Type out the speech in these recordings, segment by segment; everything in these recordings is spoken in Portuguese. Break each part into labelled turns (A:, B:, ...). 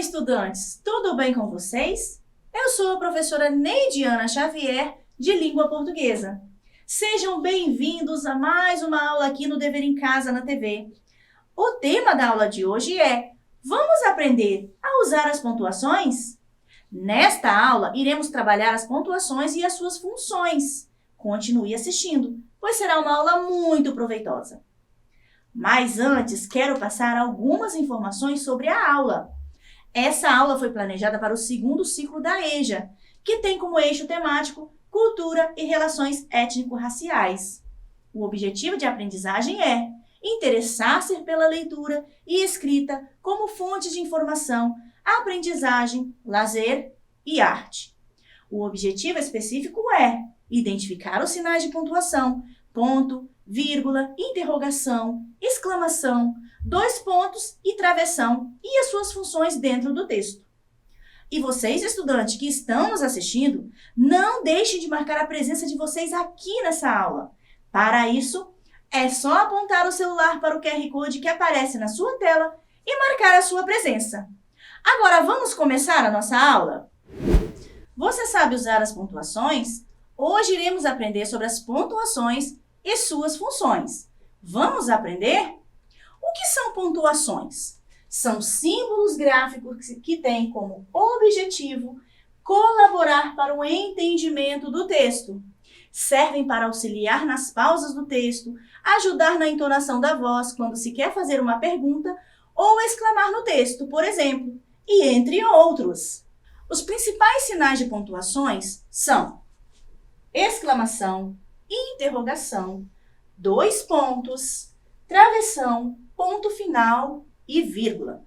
A: estudantes! Tudo bem com vocês? Eu sou a professora Neidiana Xavier, de Língua Portuguesa. Sejam bem-vindos a mais uma aula aqui no Dever em Casa na TV. O tema da aula de hoje é: vamos aprender a usar as pontuações? Nesta aula, iremos trabalhar as pontuações e as suas funções. Continue assistindo, pois será uma aula muito proveitosa. Mas antes, quero passar algumas informações sobre a aula. Essa aula foi planejada para o segundo ciclo da EJA, que tem como eixo temático Cultura e Relações Étnico-Raciais. O objetivo de aprendizagem é interessar-se pela leitura e escrita como fontes de informação, aprendizagem, lazer e arte. O objetivo específico é identificar os sinais de pontuação, ponto, vírgula, interrogação, exclamação, dois pontos e travessão e as suas funções dentro do texto. E vocês, estudantes que estão nos assistindo, não deixem de marcar a presença de vocês aqui nessa aula. Para isso, é só apontar o celular para o QR Code que aparece na sua tela e marcar a sua presença. Agora, vamos começar a nossa aula? Você sabe usar as pontuações? Hoje iremos aprender sobre as pontuações e suas funções. Vamos aprender? O que são pontuações? São símbolos gráficos que têm como objetivo colaborar para o entendimento do texto. Servem para auxiliar nas pausas do texto, ajudar na entonação da voz quando se quer fazer uma pergunta ou exclamar no texto, por exemplo, e entre outros. Os principais sinais de pontuações são exclamação, interrogação, dois pontos, travessão, ponto final e vírgula.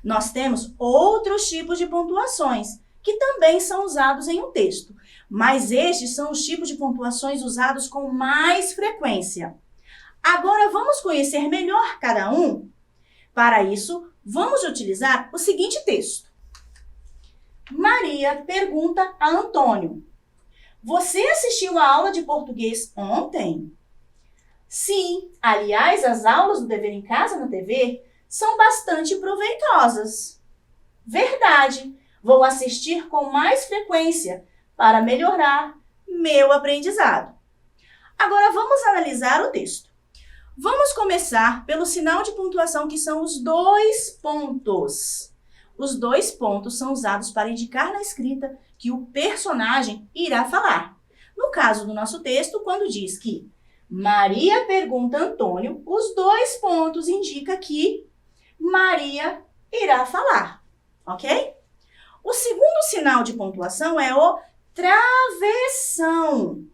A: Nós temos outros tipos de pontuações que também são usados em um texto, mas estes são os tipos de pontuações usados com mais frequência. Agora vamos conhecer melhor cada um? Para isso, vamos utilizar o seguinte texto. Maria pergunta a Antônio: você assistiu a aula de português ontem? Sim, aliás, as aulas do Dever em Casa na TV são bastante proveitosas. Verdade, vou assistir com mais frequência para melhorar meu aprendizado. Agora vamos analisar o texto. Vamos começar pelo sinal de pontuação, que são os dois pontos. Os dois pontos são usados para indicar na escrita que o personagem irá falar. No caso do nosso texto, quando diz que Maria pergunta a Antônio, os dois pontos indicam que Maria irá falar, ok? O segundo sinal de pontuação é o travessão.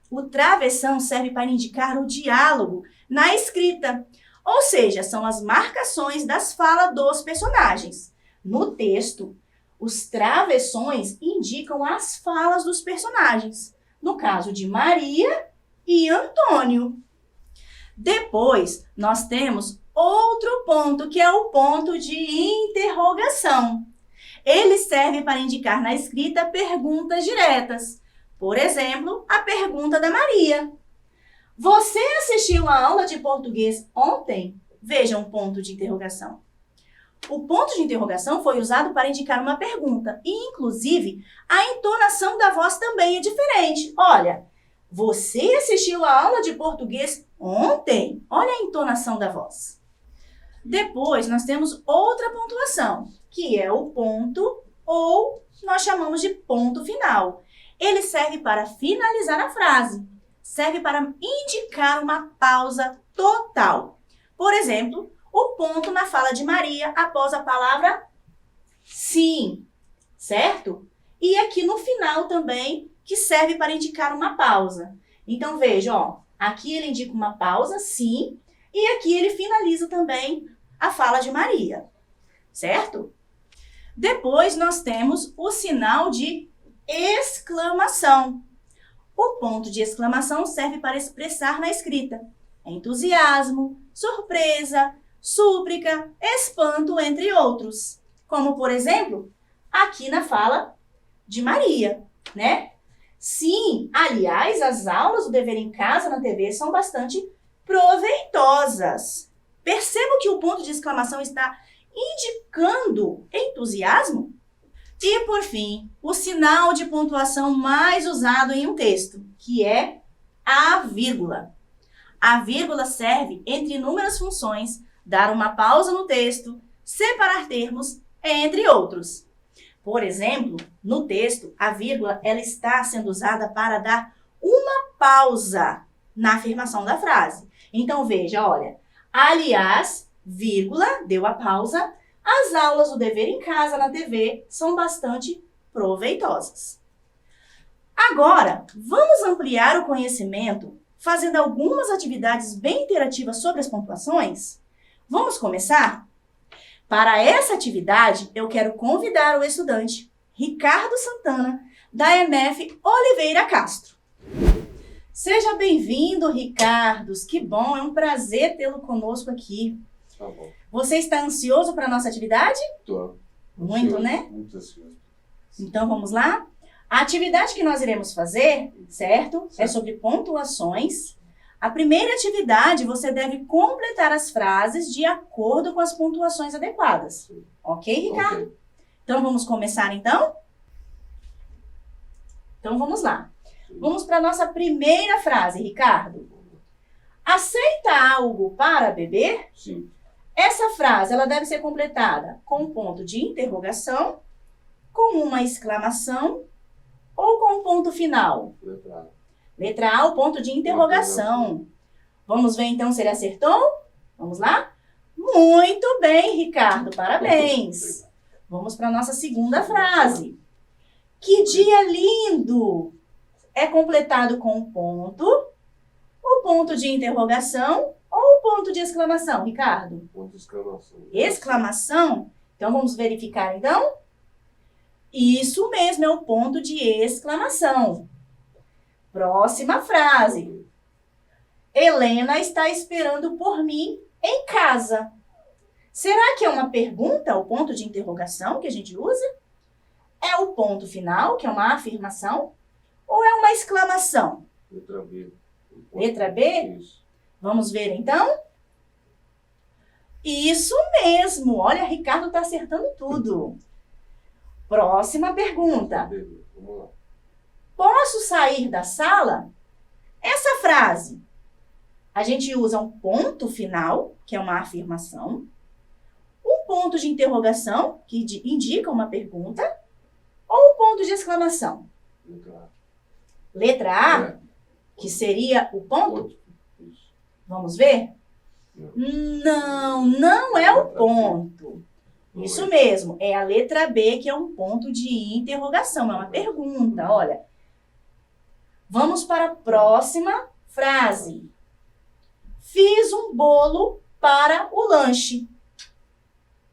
A: O travessão serve para indicar o diálogo na escrita, ou seja, são as marcações das falas dos personagens. No texto, os travessões indicam as falas dos personagens, no caso de Maria e Antônio. Depois, nós temos outro ponto, que é o ponto de interrogação. Ele serve para indicar na escrita perguntas diretas. Por exemplo, a pergunta da Maria: você assistiu a aula de português ontem? Veja um ponto de interrogação. O ponto de interrogação foi usado para indicar uma pergunta e, inclusive, a entonação da voz também é diferente. Olha, você assistiu a aula de português ontem? Olha a entonação da voz. Depois, nós temos outra pontuação, que é o ponto, ou nós chamamos de ponto final. Ele serve para finalizar a frase, serve para indicar uma pausa total. Por exemplo, o ponto na fala de Maria após a palavra sim, certo? E aqui no final também, que serve para indicar uma pausa. Então, veja, ó, aqui ele indica uma pausa, sim, e aqui ele finaliza também a fala de Maria, certo? Depois, nós temos o sinal de exclamação. O ponto de exclamação serve para expressar na escrita entusiasmo, surpresa, súplica, espanto, entre outros. Como, por exemplo, aqui na fala de Maria, né? Sim, aliás, as aulas do Dever em Casa na TV são bastante proveitosas. Perceba que o ponto de exclamação está indicando entusiasmo? E, por fim, o sinal de pontuação mais usado em um texto, que é a vírgula. A vírgula serve, entre inúmeras funções, dar uma pausa no texto, separar termos, entre outros. Por exemplo, no texto, a vírgula ela está sendo usada para dar uma pausa na afirmação da frase. Então, veja, olha, aliás, vírgula, deu a pausa, as aulas do dever em casa na TV são bastante proveitosas. Agora, vamos ampliar o conhecimento fazendo algumas atividades bem interativas sobre as pontuações? Vamos começar? Para essa atividade, eu quero convidar o estudante Ricardo Santana, da MF Oliveira Castro. Seja bem-vindo, Ricardo. Que bom, é um prazer tê-lo conosco aqui.
B: Tá bom.
A: Você está ansioso para a nossa atividade?
B: Tô.
A: Muito,
B: Ansioso,
A: né?
B: Muito ansioso.
A: Então, vamos lá? A atividade que nós iremos fazer, certo? É
B: Certo.
A: sobre pontuações. A primeira atividade, você deve completar as frases de acordo com as pontuações adequadas.
B: Sim.
A: Ok, Ricardo?
B: Ok.
A: Então, vamos começar, então? Então, vamos lá.
B: Sim.
A: Vamos para a nossa primeira frase, Ricardo. Aceita algo para beber?
B: Sim.
A: Essa frase, ela deve ser completada com um ponto de interrogação, com uma exclamação ou com um ponto final.
B: Letra A.
A: Letra A, o ponto de interrogação. Vamos ver então se ele acertou? Vamos lá? Muito bem, Ricardo, parabéns. Vamos para a nossa segunda frase. Que dia lindo! É completado com um ponto, o ponto de interrogação ou o ponto de exclamação, Ricardo?
B: Ponto de exclamação.
A: Exclamação? Então vamos verificar então? Isso mesmo, é o ponto de exclamação. Próxima frase. Helena está esperando por mim em casa. Será que é uma pergunta, o ponto de interrogação que a gente usa? É o ponto final, que é uma afirmação? Ou é uma exclamação?
B: Letra B.
A: Letra B?
B: Isso.
A: Vamos ver então? Isso mesmo! Olha, Ricardo está acertando tudo. Próxima pergunta.
B: Beleza. Vamos lá.
A: Posso sair da sala? Essa frase, a gente usa um ponto final, que é uma afirmação, um ponto de interrogação, que indica uma pergunta, ou um ponto de exclamação.
B: Letra A.
A: Letra A,
B: É.
A: que seria o ponto.
B: Ponto. Isso.
A: Vamos ver?
B: Não.
A: Não é o ponto.
B: Não
A: Isso
B: é.
A: mesmo, é a letra B, que é um ponto de interrogação, é uma pergunta, olha. Vamos para a próxima frase. Fiz um bolo para o lanche.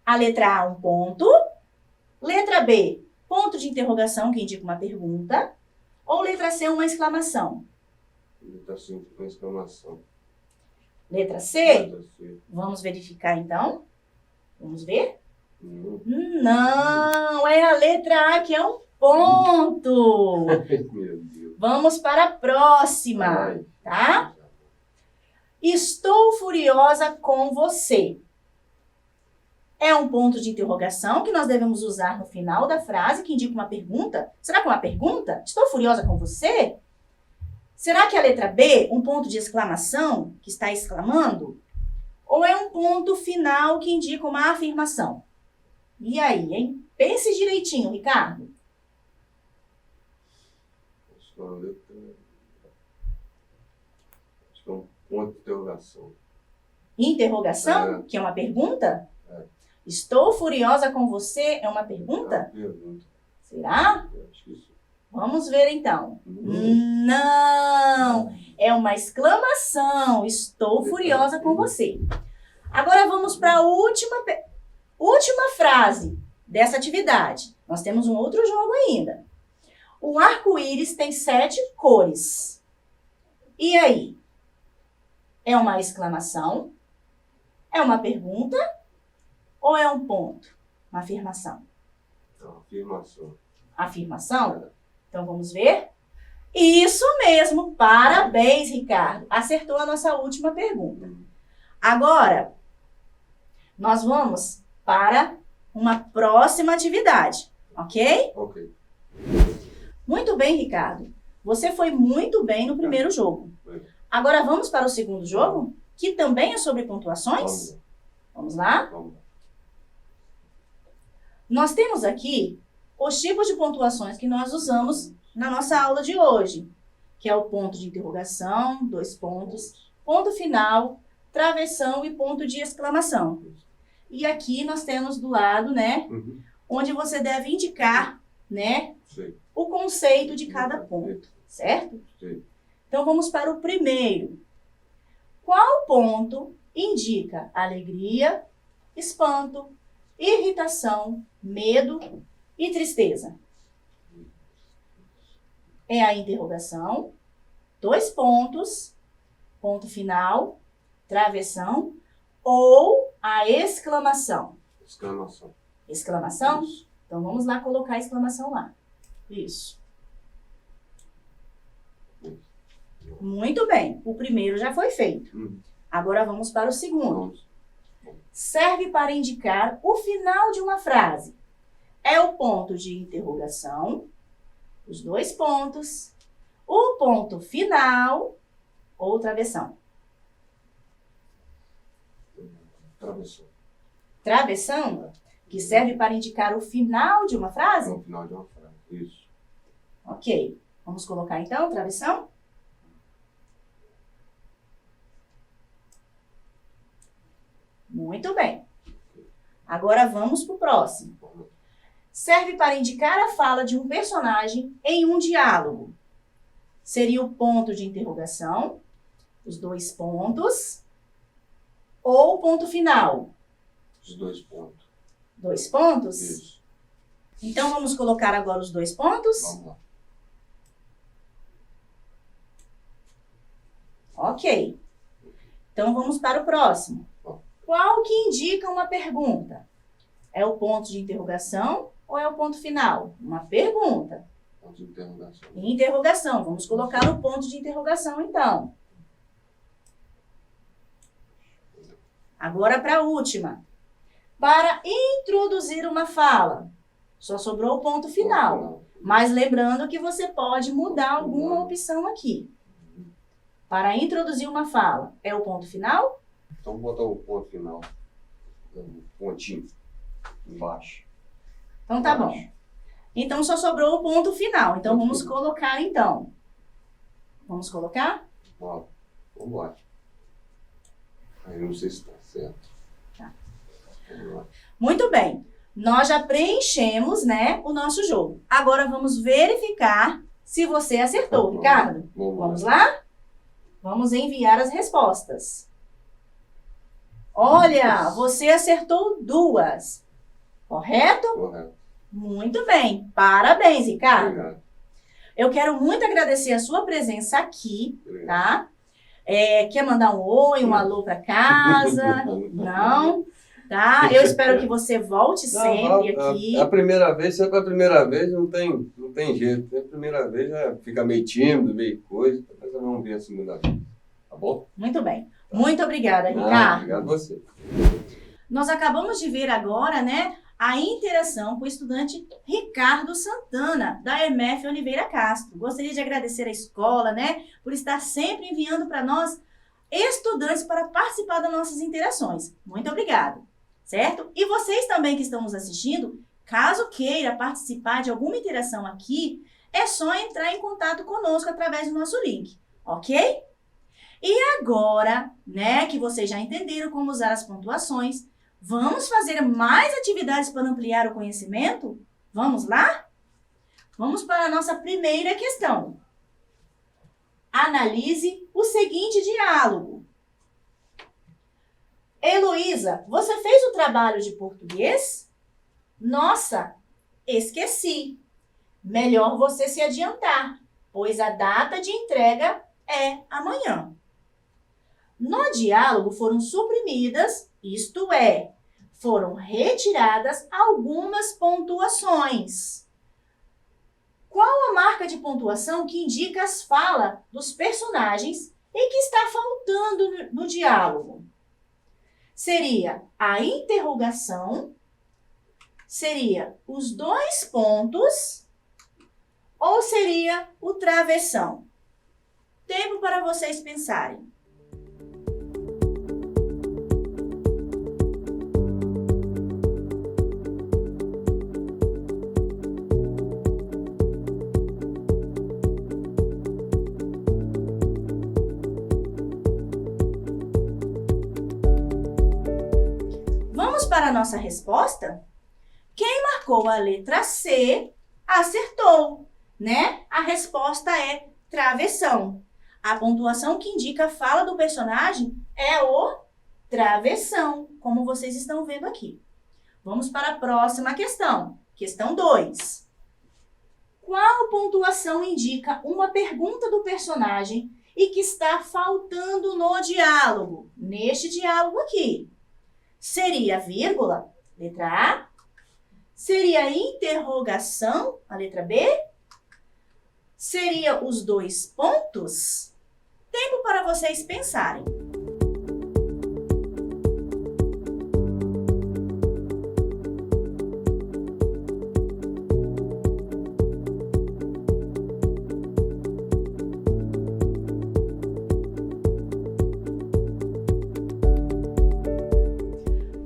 A: A letra A, um ponto. Letra B, ponto de interrogação, que indica uma pergunta. Ou letra C, uma exclamação.
B: Letra C com exclamação.
A: Letra C,
B: Letra C.
A: vamos verificar então. Vamos ver?
B: Não.
A: Não, é a letra A, que é um ponto.
B: Meu Deus.
A: Vamos para a próxima,
B: Ai.
A: tá? Estou furiosa com você. É um ponto de interrogação que nós devemos usar no final da frase, que indica uma pergunta. Será que é uma pergunta? Estou furiosa com você? Será que é a letra B, um ponto de exclamação, que está exclamando? Ou é um ponto final que indica uma afirmação? E aí, hein? Pense direitinho, Ricardo.
B: Acho que é uma letra. Acho que é um ponto de interrogação.
A: Interrogação, que é uma pergunta?
B: É.
A: Estou furiosa com você é uma
B: É uma
A: pergunta?
B: pergunta.
A: Será?
B: Eu acho que isso.
A: Vamos ver então.
B: Não.
A: Não, é uma exclamação. Estou furiosa com você. Agora vamos para a última frase dessa atividade. Nós temos um outro jogo ainda. O arco-íris tem 7 cores. E aí? É uma exclamação? É uma pergunta? Ou é um ponto? Uma afirmação?
B: É uma afirmação.
A: Afirmação? Então vamos ver? Isso mesmo! Parabéns, Ricardo! Acertou a nossa última pergunta. Agora, nós vamos para uma próxima atividade, ok?
B: Ok.
A: Muito bem, Ricardo. Você foi muito bem no primeiro jogo. Agora vamos para o segundo jogo, que também é sobre pontuações? Vamos lá?
B: Vamos lá.
A: Nós temos aqui os tipos de pontuações que nós usamos na nossa aula de hoje, que é o ponto de interrogação, 2 pontos, ponto final, travessão e ponto de exclamação. E aqui nós temos do lado, né,
B: Uhum.
A: onde você deve indicar, né,
B: Sei.
A: o conceito de cada ponto, certo?
B: Sei.
A: Então vamos para o primeiro. Qual ponto indica alegria, espanto, irritação, medo e tristeza? É a interrogação, 2 pontos, ponto final, travessão ou a exclamação?
B: Exclamação.
A: Exclamação?
B: Isso.
A: Então vamos lá colocar a exclamação lá. Isso. Muito bem. O primeiro já foi feito. Agora vamos para o segundo.
B: Vamos.
A: Serve para indicar o final de uma frase. É o ponto de interrogação, os 2 pontos, o ponto final ou travessão.
B: Travessão.
A: Travessão, que serve para indicar o final de uma frase?
B: No final de uma frase. Isso.
A: Ok. Vamos colocar então travessão? Muito bem. Agora vamos para o próximo.
B: Vamos lá.
A: Serve para indicar a fala de um personagem em um diálogo. Seria o ponto de interrogação, os 2 pontos, ou o ponto final?
B: Os 2 pontos.
A: 2 pontos?
B: Isso.
A: Então vamos colocar agora os 2 pontos?
B: Vamos lá.
A: Ok. Então vamos para o próximo. Qual que indica uma pergunta? É o ponto de interrogação ou é o ponto final? Uma pergunta.
B: Ponto de interrogação.
A: Interrogação. Vamos colocar o ponto de interrogação, então. Agora para a última. Para introduzir uma fala. Só sobrou o ponto final. Mas lembrando que você pode mudar alguma opção aqui. Para introduzir uma fala, é o ponto final?
B: Então vou botar o ponto final. Um pontinho embaixo.
A: Então tá bom. Então só sobrou o ponto final. Então vamos colocar então. Vamos colocar?
B: Ó, vamos lá. Aí não sei se está certo.
A: Tá.
B: Vamos lá.
A: Muito bem. Nós já preenchemos, né, o nosso jogo. Agora vamos verificar se você acertou, Ricardo. Vamos lá? Vamos enviar as respostas. Olha, você acertou 2. Correto?
B: Correto.
A: Muito bem. Parabéns, Ricardo.
B: Obrigado.
A: Eu quero muito agradecer a sua presença aqui,
B: Obrigado.
A: tá? Quer mandar um oi, um alô para casa? Não? Tá? Eu espero que você volte sempre aqui.
B: A primeira vez, sempre a primeira vez, não tem jeito. A primeira vez fica meio tímido, meio coisa. Mas vamos ver a segunda vez. Tá bom?
A: Muito bem. Muito obrigada, Ricardo.
B: Obrigado a você.
A: Nós acabamos de ver agora, né, a interação com o estudante Ricardo Santana, da EMF Oliveira Castro. Gostaria de agradecer à escola, né, por estar sempre enviando para nós estudantes para participar das nossas interações. Muito obrigada, certo? E vocês também que estão nos assistindo, caso queira participar de alguma interação aqui, é só entrar em contato conosco através do nosso link, ok? E agora, né, que vocês já entenderam como usar as pontuações, vamos fazer mais atividades para ampliar o conhecimento? Vamos lá? Vamos para a nossa primeira questão. Analise o seguinte diálogo. Heloísa, você fez o trabalho de português? Nossa, esqueci. Melhor você se adiantar, pois a data de entrega é amanhã. No diálogo foram suprimidas, isto é, foram retiradas algumas pontuações. Qual a marca de pontuação que indica as falas dos personagens e que está faltando no diálogo? Seria a interrogação Seria os 2 pontos ou seria o travessão? Tempo para vocês pensarem. Vamos para a nossa resposta? Quem marcou a letra C acertou, né? A resposta é travessão. A pontuação que indica a fala do personagem é o travessão, como vocês estão vendo aqui. Vamos para a próxima questão. Questão 2. Qual pontuação indica uma pergunta do personagem e que está faltando no diálogo? Neste diálogo aqui. Seria vírgula, letra A? Seria interrogação, a letra B? Seria os 2 pontos? Tempo para vocês pensarem.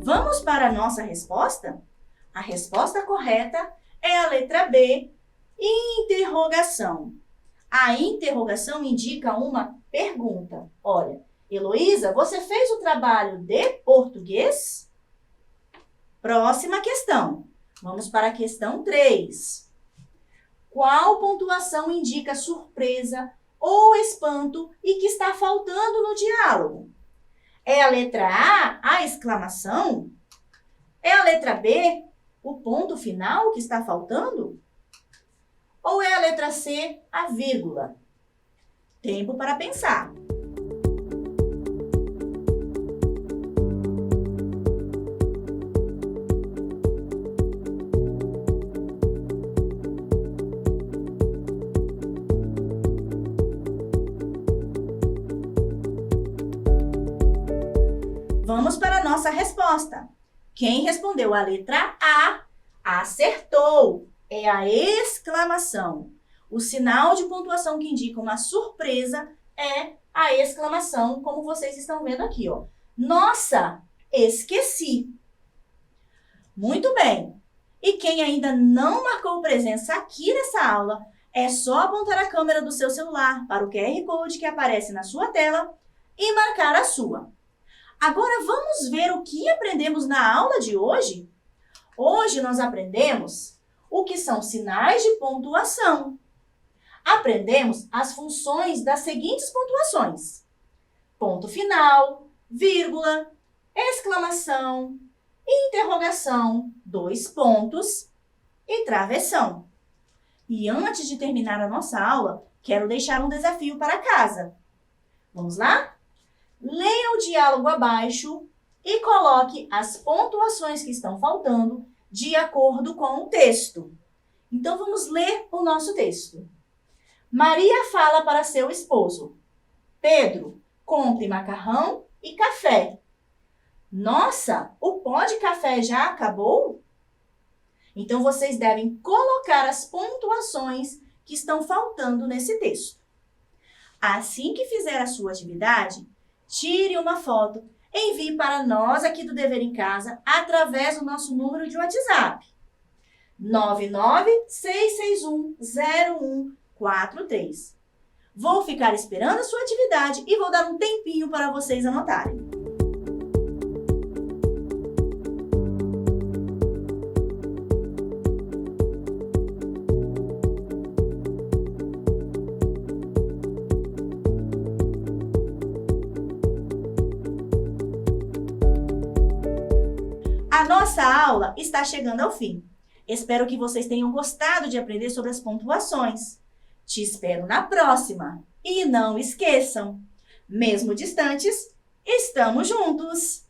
A: Vamos para a nossa resposta? A resposta correta é a letra B, interrogação. A interrogação indica uma pergunta. Olha, Heloísa, você fez o trabalho de português? Próxima questão. Vamos para a questão 3. Qual pontuação indica surpresa ou espanto e que está faltando no diálogo? É a letra A, a exclamação? É a letra B, o ponto final que está faltando? Ou é a letra C, a vírgula? Tempo para pensar. Vamos para a nossa resposta. Quem respondeu a letra A acertou. É a exclamação. O sinal de pontuação que indica uma surpresa é a exclamação, como vocês estão vendo aqui, ó. Nossa, esqueci. Muito bem. E quem ainda não marcou presença aqui nessa aula, é só apontar a câmera do seu celular para o QR Code que aparece na sua tela e marcar a sua. Agora vamos ver o que aprendemos na aula de hoje? Hoje nós aprendemos o que são sinais de pontuação. Aprendemos as funções das seguintes pontuações: ponto final, vírgula, exclamação, interrogação, 2 pontos e travessão. E antes de terminar a nossa aula, quero deixar um desafio para casa. Vamos lá? Leia o diálogo abaixo e coloque as pontuações que estão faltando de acordo com o texto. Então, vamos ler o nosso texto. Maria fala para seu esposo: Pedro, compre macarrão e café. Nossa, o pó de café já acabou? Então, vocês devem colocar as pontuações que estão faltando nesse texto. Assim que fizer a sua atividade, tire uma foto, envie para nós aqui do Dever em Casa através do nosso número de WhatsApp. 996610143. Vou ficar esperando a sua atividade e vou dar um tempinho para vocês anotarem. A nossa aula está chegando ao fim. Espero que vocês tenham gostado de aprender sobre as pontuações. Te espero na próxima. E não esqueçam, mesmo distantes, estamos juntos!